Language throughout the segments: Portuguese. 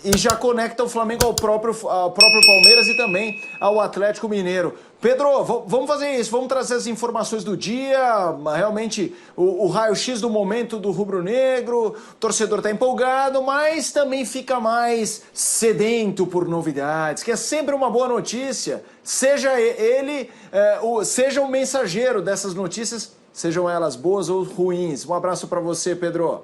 E já conecta o Flamengo ao próprio Palmeiras e também ao Atlético Mineiro. Pedro, vamos fazer isso, vamos trazer as informações do dia, realmente o raio-x do momento do rubro-negro, o torcedor está empolgado, mas também fica mais sedento por novidades, que é sempre uma boa notícia, seja seja o mensageiro dessas notícias, sejam elas boas ou ruins. Um abraço para você, Pedro.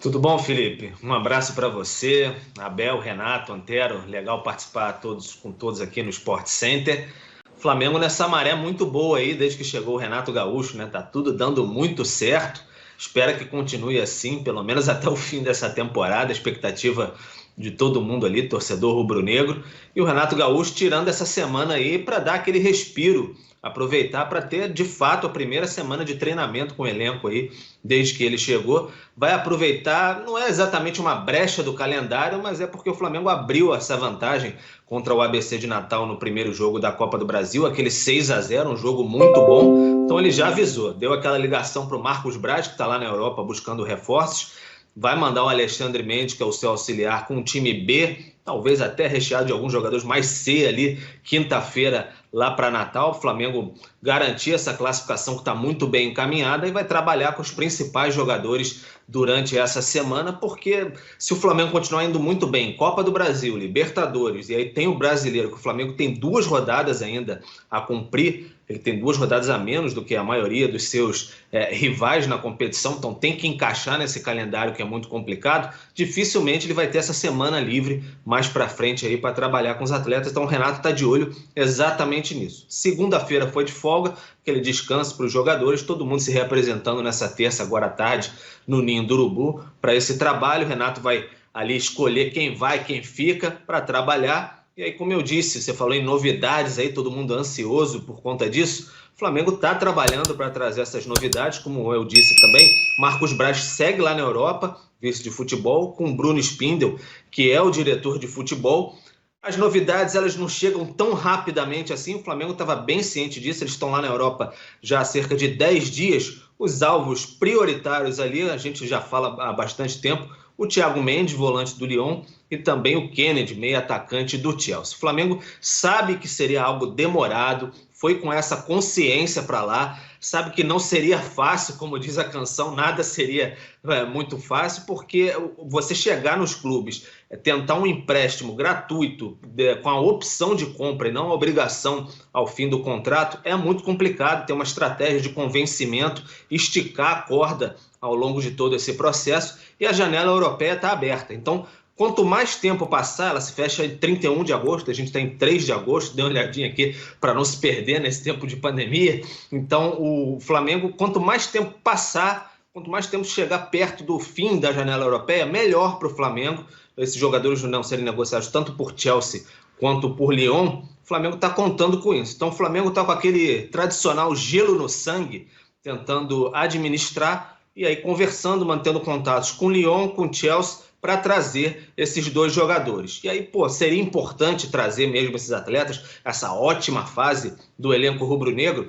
Tudo bom, Felipe? Um abraço para você, Abel, Renato, Antero. Legal participar com todos aqui no Sport Center. Flamengo nessa maré muito boa aí, desde que chegou o Renato Gaúcho, né? Tá tudo dando muito certo. Espero que continue assim, pelo menos até o fim dessa temporada. A expectativa de todo mundo ali, torcedor rubro-negro. E o Renato Gaúcho tirando essa semana aí para dar aquele respiro, aproveitar para ter, de fato, a primeira semana de treinamento com o elenco aí, desde que ele chegou. Vai aproveitar, não é exatamente uma brecha do calendário, mas é porque o Flamengo abriu essa vantagem contra o ABC de Natal no primeiro jogo da Copa do Brasil, aquele 6-0, um jogo muito bom. Então ele já avisou, deu aquela ligação para o Marcos Braz, que está lá na Europa buscando reforços, vai mandar o Alexandre Mendes, que é o seu auxiliar, com um time B, talvez até recheado de alguns jogadores mais C ali, quinta-feira lá para Natal. O Flamengo garantir essa classificação que está muito bem encaminhada e vai trabalhar com os principais jogadores durante essa semana, porque se o Flamengo continuar indo muito bem, Copa do Brasil, Libertadores, e aí tem o Brasileiro, que o Flamengo tem 2 rodadas ainda a cumprir, ele tem 2 rodadas a menos do que a maioria dos seus rivais na competição, então tem que encaixar nesse calendário que é muito complicado. Dificilmente ele vai ter essa semana livre mais para frente aí para trabalhar com os atletas, então o Renato está de olho exatamente nisso. Segunda-feira foi de folga, aquele descanso para os jogadores, todo mundo se reapresentando nessa terça, agora à tarde, no Ninho do Urubu, para esse trabalho. O Renato vai ali escolher quem vai, quem fica para trabalhar. E aí, como eu disse, você falou em novidades aí, todo mundo ansioso por conta disso. O Flamengo está trabalhando para trazer essas novidades, como eu disse também. Marcos Braz segue lá na Europa, vice de futebol, com Bruno Spindel, que é o diretor de futebol. As novidades, elas não chegam tão rapidamente assim, o Flamengo estava bem ciente disso, eles estão lá na Europa já há cerca de 10 dias. Os alvos prioritários ali, a gente já fala há bastante tempo, o Thiago Mendes, volante do Lyon, e também o Kennedy, meio atacante do Chelsea. O Flamengo sabe que seria algo demorado, foi com essa consciência para lá, sabe que não seria fácil, como diz a canção, nada seria muito fácil, porque você chegar nos clubes, tentar um empréstimo gratuito, com a opção de compra e não a obrigação ao fim do contrato, é muito complicado, ter uma estratégia de convencimento, esticar a corda ao longo de todo esse processo, e a janela europeia está aberta. Então, quanto mais tempo passar, ela se fecha em 31 de agosto, a gente está em 3 de agosto, dê uma olhadinha aqui para não se perder nesse tempo de pandemia. Então, o Flamengo, quanto mais tempo passar, quanto mais tempo chegar perto do fim da janela europeia, melhor para o Flamengo. Esses jogadores não serem negociados tanto por Chelsea quanto por Lyon, o Flamengo está contando com isso. Então, o Flamengo está com aquele tradicional gelo no sangue, tentando administrar e aí conversando, mantendo contatos com Lyon, com Chelsea, para trazer esses 2 jogadores. E aí, seria importante trazer mesmo esses atletas, essa ótima fase do elenco rubro-negro,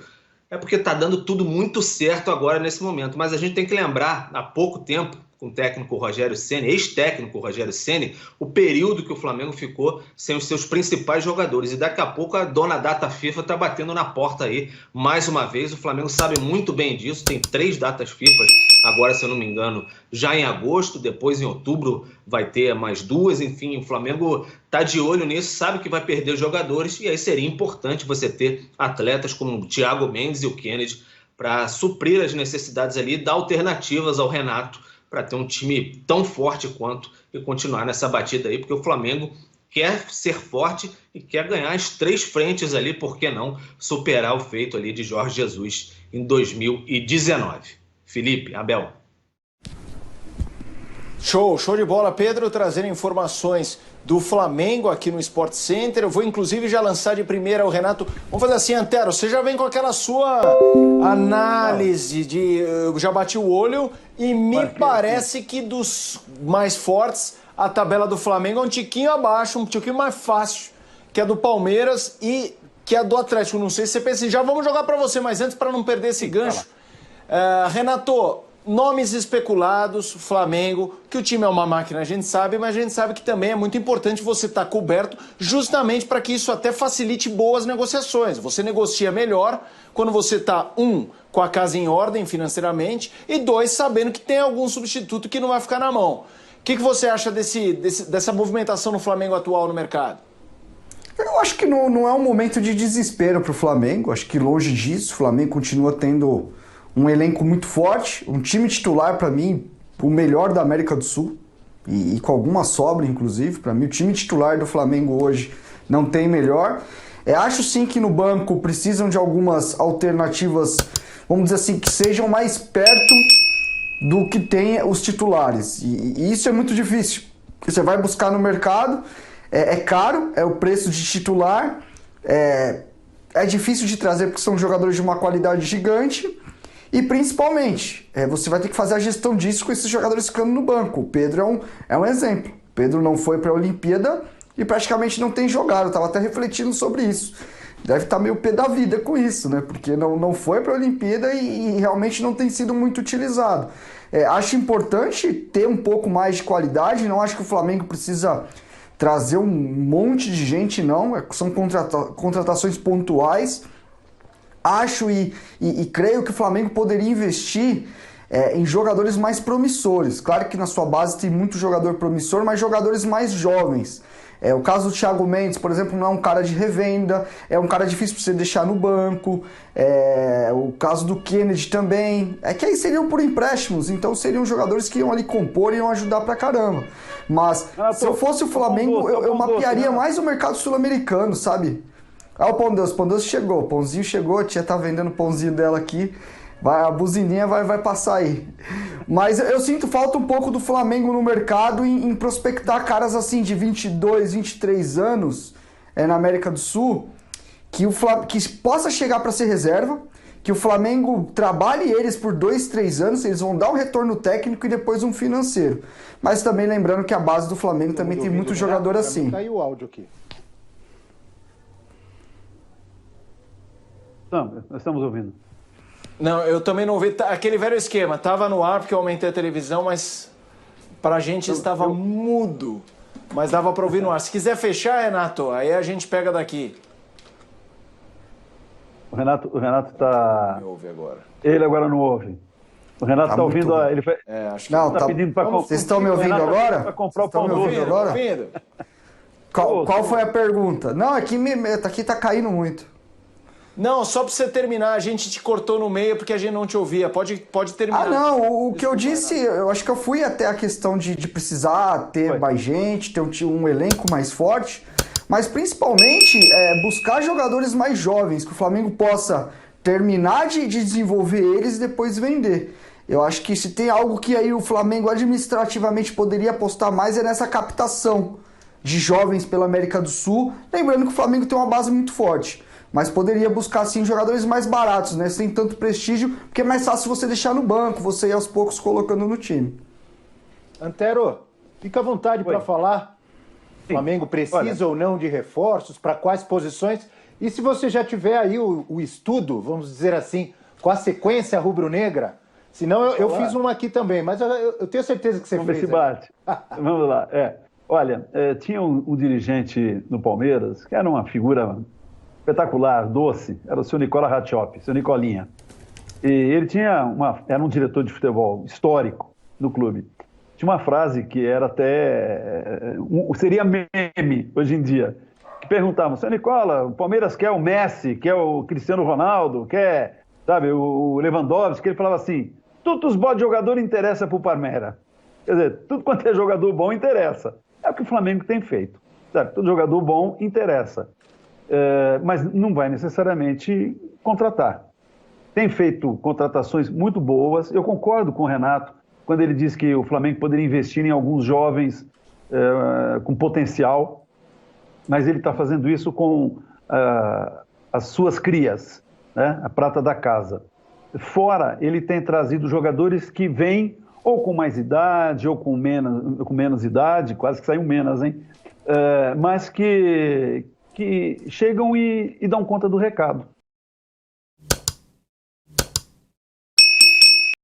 é porque está dando tudo muito certo agora nesse momento. Mas a gente tem que lembrar, há pouco tempo, com o técnico Rogério Ceni, ex-técnico Rogério Ceni, o período que o Flamengo ficou sem os seus principais jogadores. E daqui a pouco a dona data FIFA está batendo na porta aí, mais uma vez. O Flamengo sabe muito bem disso, tem 3 datas FIFA, agora, se eu não me engano, já em agosto, depois em outubro vai ter mais 2, enfim, o Flamengo está de olho nisso, sabe que vai perder jogadores, e aí seria importante você ter atletas como o Thiago Mendes e o Kennedy para suprir as necessidades ali, dar alternativas ao Renato, para ter um time tão forte quanto e continuar nessa batida aí, porque o Flamengo quer ser forte e quer ganhar as 3 frentes ali, por que não superar o feito ali de Jorge Jesus em 2019. Felipe, Abel. Show de bola, Pedro, trazendo informações do Flamengo aqui no Sport Center. Eu vou inclusive já lançar de primeira o Renato. Vamos fazer assim, Antero, você já vem com aquela sua análise de... Eu já bati o olho e me parece que dos mais fortes, a tabela do Flamengo é um tiquinho abaixo, um tiquinho mais fácil, que é do Palmeiras e que é do Atlético. Não sei se você pensa, já vamos jogar para você, mas antes, para não perder esse gancho. Renato, nomes especulados, Flamengo, que o time é uma máquina, a gente sabe, mas a gente sabe que também é muito importante você estar coberto justamente para que isso até facilite boas negociações. Você negocia melhor quando você está, com a casa em ordem financeiramente e 2, sabendo que tem algum substituto que não vai ficar na mão. O que você acha dessa movimentação no Flamengo atual no mercado? Eu acho que não é um momento de desespero para o Flamengo, acho que longe disso, o Flamengo continua tendo um elenco muito forte, um time titular, para mim, o melhor da América do Sul, e com alguma sobra, inclusive. Para mim, o time titular do Flamengo hoje não tem melhor. Acho sim que no banco precisam de algumas alternativas, vamos dizer assim, que sejam mais perto do que tem os titulares. E isso é muito difícil, porque você vai buscar no mercado, é caro, é o preço de titular, é difícil de trazer porque são jogadores de uma qualidade gigante. E principalmente, você vai ter que fazer a gestão disso com esses jogadores ficando no banco. O Pedro é um exemplo. O Pedro não foi para a Olimpíada e praticamente não tem jogado. Eu estava até refletindo sobre isso. Deve estar meio pé da vida com isso, né? Porque não foi para a Olimpíada e realmente não tem sido muito utilizado. Acho importante ter um pouco mais de qualidade. Não acho que o Flamengo precisa trazer um monte de gente, não. São contratações pontuais. Acho e creio que o Flamengo poderia investir em jogadores mais promissores. Claro que na sua base tem muito jogador promissor, mas jogadores mais jovens. O caso do Thiago Mendes, por exemplo, não é um cara de revenda, é um cara difícil para você deixar no banco. O caso do Kennedy também. Que aí seriam por empréstimos, então seriam jogadores que iam ali compor e iam ajudar pra caramba. Mas se eu fosse o Flamengo, eu mapearia mais o mercado sul-americano, sabe? O Pão Doce chegou, o Pãozinho chegou, a tia tá vendendo o pãozinho dela aqui, a buzininha vai passar aí. Mas eu sinto falta um pouco do Flamengo no mercado em prospectar caras assim de 22, 23 anos na América do Sul, que possa chegar para ser reserva, que o Flamengo trabalhe eles por 2, 3 anos, eles vão dar um retorno técnico e depois um financeiro. Mas também lembrando que a base do Flamengo também tem muito jogador assim. Caiu o áudio aqui. Nós estamos ouvindo. Não, eu também não ouvi. Aquele velho esquema, tava no ar porque eu aumentei a televisão, mas pra gente estava mudo. Mas dava pra ouvir no ar. Se quiser fechar, Renato, aí a gente pega daqui. O Renato tá... Me ouve agora. Ele agora não ouve. O Renato tá ouvindo... Ele foi... acho que não, tá pedindo para... Vocês estão me ouvindo agora? Para comprar o Pão Doce. Agora? Ouvindo. Qual foi a pergunta? Não, aqui tá caindo muito. Não, só pra você terminar, a gente te cortou no meio porque a gente não te ouvia. Pode terminar. Não, o que eu disse, eu acho que eu fui até a questão de precisar ter mais gente, ter um elenco mais forte, mas principalmente buscar jogadores mais jovens, que o Flamengo possa terminar de desenvolver eles e depois vender. Eu acho que se tem algo que aí o Flamengo administrativamente poderia apostar mais é nessa captação de jovens pela América do Sul, lembrando que o Flamengo tem uma base muito forte. Mas poderia buscar, sim, jogadores mais baratos, né? Sem tanto prestígio, porque é mais fácil você deixar no banco, você ir aos poucos colocando no time. Antero, fica à vontade para falar. O Flamengo precisa ou não de reforços, para quais posições? E se você já tiver aí o estudo, vamos dizer assim, com a sequência rubro-negra, senão eu fiz uma aqui também, mas eu tenho certeza que você Vamos fez. Vamos ver se bate. Vamos lá. Olha, tinha um dirigente no Palmeiras, que era uma figura espetacular, doce, era o seu Nicola Rattiop, seu Nicolinha. E ele era um diretor de futebol histórico no clube. Tinha uma frase que era até... seria meme hoje em dia. Que perguntavam, seu Nicola, o Palmeiras quer o Messi, quer o Cristiano Ronaldo, quer, sabe, o Lewandowski. Ele falava assim, todos os bons jogadores interessam para o Palmeiras. Quer dizer, tudo quanto é jogador bom interessa. É o que o Flamengo tem feito. Sabe? Todo jogador bom interessa. Mas não vai necessariamente contratar. Tem feito contratações muito boas. Eu concordo com o Renato quando ele diz que o Flamengo poderia investir em alguns jovens com potencial, mas ele está fazendo isso com as suas crias, né? A prata da casa. Fora, ele tem trazido jogadores que vêm ou com mais idade ou com menos idade, quase que saiu menos, hein? Mas que chegam e dão conta do recado.